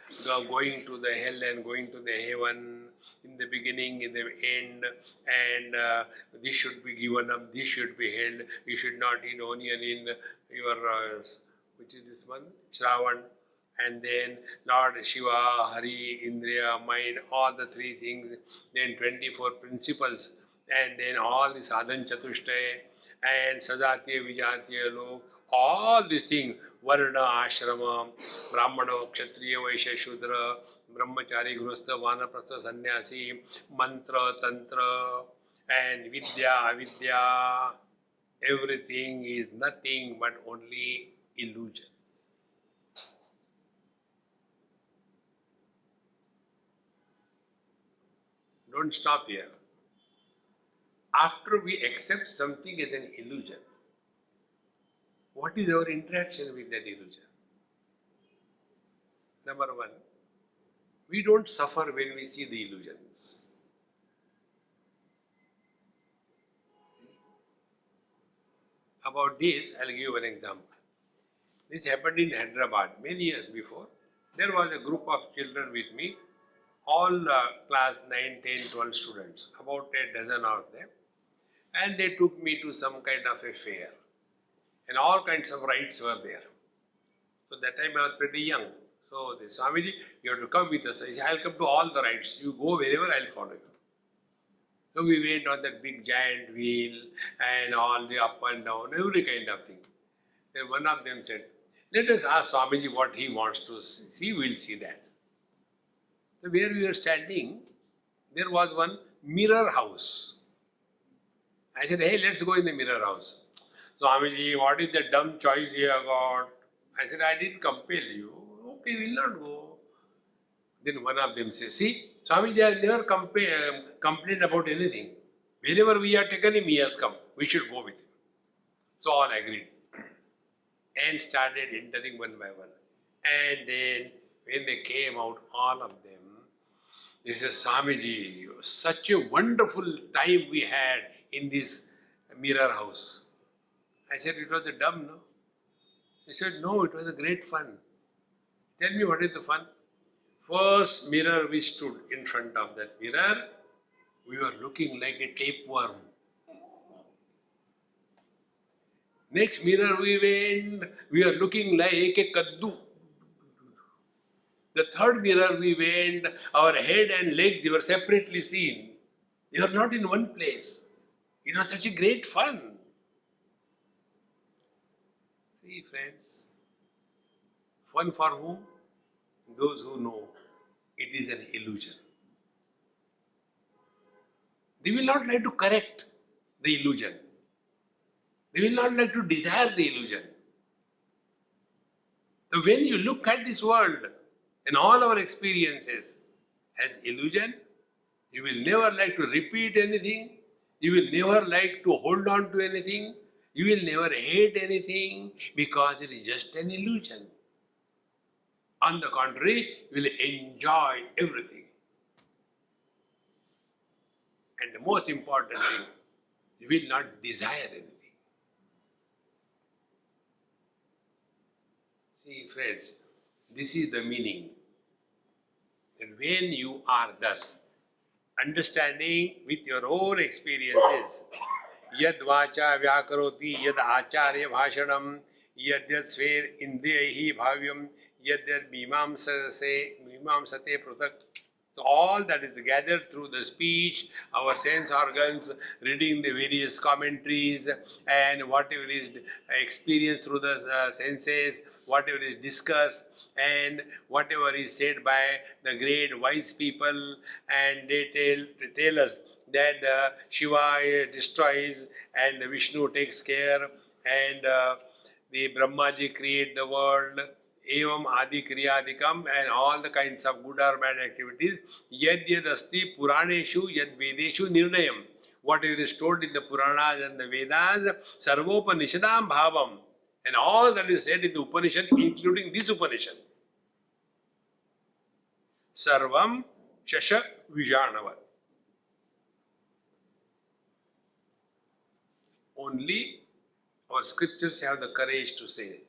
going to the hell and going to the heaven, in the beginning, in the end, and this should be given up, this should be held, you should not eat onion in your, which is this one, Shravan, and then Lord Shiva, Hari, Indriya, mind, all the three things, then 24 principles, and then all the sadhan chatushtaya, and Sajatiya, Vijatiya, Lok, all these things, Varna, Ashrama, Brahmana, Kshatriya, Vaishya, Shudra, Brahmachari, Grustha, Vanaprastha, Sannyasi, Mantra, Tantra, and Vidya, Avidya, everything is nothing but only illusion. Don't stop here. After we accept something as an illusion, what is our interaction with that illusion? Number one, we don't suffer when we see the illusions. About this, I'll give you an example. This happened in Hyderabad many years before. There was a group of children with me. all class 9, 10, 12 students, about a dozen of them, and they took me to some kind of a fair, and all kinds of rides were there. So that time I was pretty young. So the Swamiji, you have to come with us. I said, I'll come to all the rides. You go wherever, I'll follow you. So we went on that big giant wheel and all the up and down, every kind of thing. Then one of them said, let us ask Swamiji what he wants to see, we'll see that. So where we were standing, there was one mirror house. I said, hey, let's go in the mirror house. Swamiji, what is the dumb choice you have got? I said, I didn't compel you. Okay, we'll not go. Then one of them says, see, Swamiji has never complained about anything. Wherever we are taken him, he has come. We should go with him. So all agreed. And started entering one by one. And then when they came out, all of them, they said, Swamiji, such a wonderful time we had in this mirror house. I said, it was a dumb, no? He said, no, it was a great fun. Tell me what is the fun? First mirror we stood in front of that mirror, we were looking like a tapeworm. Next mirror we went, we are looking like a kaddu. The third mirror we went, our head and legs they were separately seen. They were not in one place. It was such a great fun. See friends, fun for whom? Those who know it is an illusion. They will not like to correct the illusion. They will not like to desire the illusion. So when you look at this world and all our experiences as illusion, you will never like to repeat anything. You will never like to hold on to anything. You will never hate anything because it is just an illusion. On the contrary, you will enjoy everything. And the most important thing, you will not desire anything. See friends, this is the meaning. And when you are thus understanding with your own experiences, yad vacha vyakaroti, yad acharya bhashanam, yad sver indriyahi bhavyam, yad mimamsate pratak. So all that is gathered through the speech, our sense organs, reading the various commentaries, and whatever is experienced through the senses, whatever is discussed, and whatever is said by the great wise people, and they tell us that the Shiva destroys and the Vishnu takes care, and the Brahmaji create the world, evam adi kriyadikam, and all the kinds of good or bad activities, yad yad asti puraneshu yad vedeshu nirnayam. Whatever is told in the Puranas and the Vedas, sarvopanishadam bhavam, and all that is said in the Upanishad, including this Upanishad. Sarvam shasha vijanavat. Only our scriptures have the courage to say,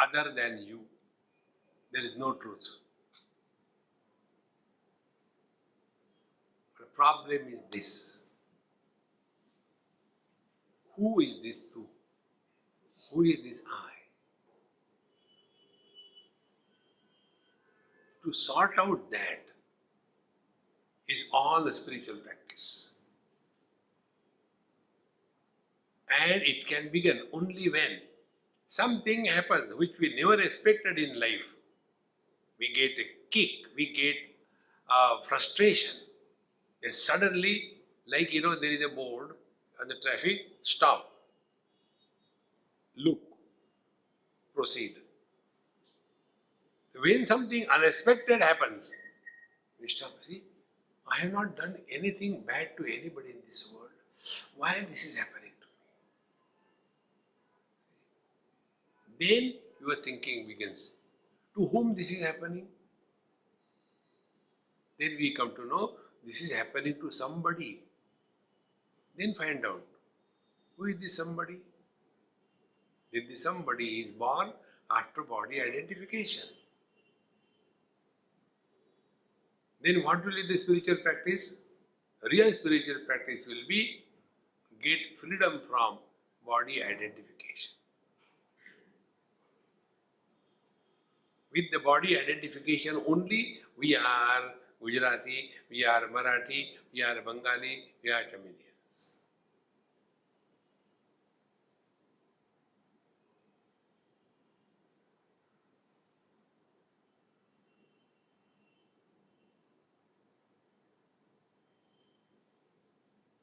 other than you, there is no truth. The problem is this. Who is this tu? Who is this I? To sort out that is all the spiritual practice. And it can begin only when something happens which we never expected in life. We get a kick, we get frustration. And suddenly, like there is a board on the traffic, stop, look, proceed. When something unexpected happens, we stop. See, I have not done anything bad to anybody in this world. Why this is happening to me? Then your thinking begins. To whom this is happening? Then we come to know this is happening to somebody. Then find out, who is this somebody? Then this somebody is born after body identification. Then what will be the spiritual practice? Real spiritual practice will be get freedom from body identification. With the body identification only, we are Gujarati, we are Marathi, we are Bengali, we are Tamilians.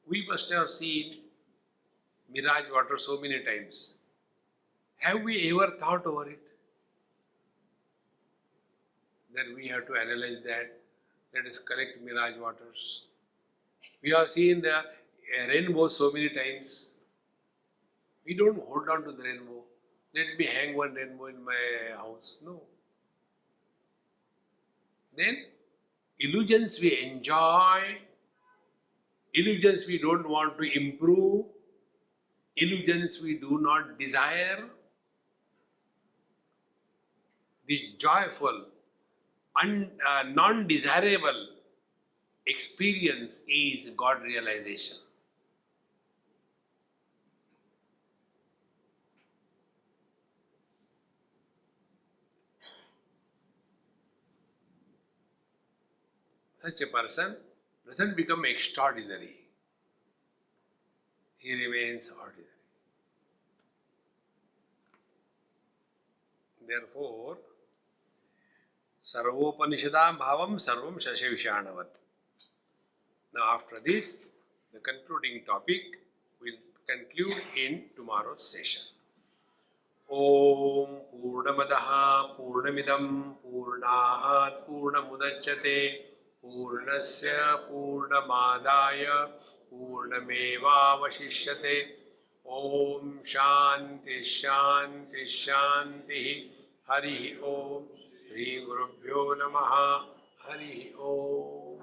We must have seen mirage water so many times. Have we ever thought over it? That we have to analyze that. Let us collect mirage waters. We have seen the rainbow so many times. We don't hold on to the rainbow. Let me hang one rainbow in my house. No. Then illusions we enjoy, illusions we don't want to improve, illusions we do not desire. The joyful, non-desirable experience is God realization. Such a person doesn't become extraordinary. He remains ordinary. Therefore, Sarvopanishadam bhavam sarvam shashavishanavad. Now after this, the concluding topic will conclude in tomorrow's session. Om Purnamadaha Purnamidam Purnahat Purnamudachyate Purnasya Purnamadaya Purnamevavashishyate. Om Shanti Shanti Shanti. Hari Om. Shri Gurubhyo Namaha. Hari Om.